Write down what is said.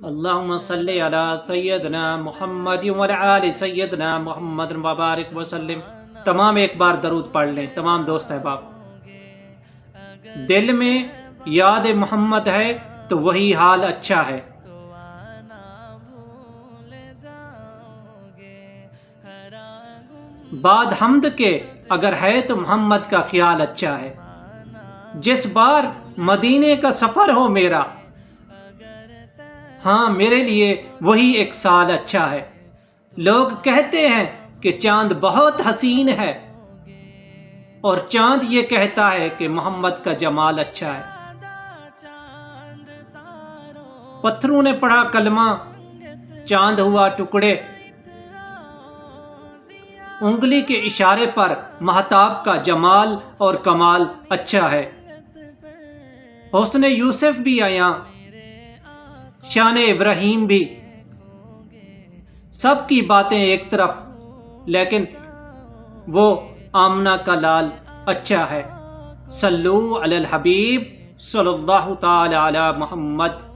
اللہم صلی علی سیدنا محمد وعلی آل سیدنا محمد وبارک وسلم۔ تمام ایک بار درود پڑھ لیں تمام دوست احباب۔ دل میں یاد محمد ہے تو وہی حال اچھا ہے۔ بعد حمد کے اگر ہے تو محمد کا خیال اچھا ہے۔ جس بار مدینے کا سفر ہو میرا، ہاں میرے لیے وہی ایک سال اچھا ہے۔ لوگ کہتے ہیں کہ چاند بہت حسین ہے، اور چاند یہ کہتا ہے کہ محمد کا جمال اچھا ہے۔ پتھروں نے پڑھا کلمہ، چاند ہوا ٹکڑے، انگلی کے اشارے پر مہتاب کا جمال اور کمال اچھا ہے۔ حسن یوسف بھی آیا، شان ابراہیم بھی، سب کی باتیں ایک طرف، لیکن وہ آمنہ کا لال اچھا ہے۔ صلو علی الحبیب صلی اللہ تعالی علی محمد۔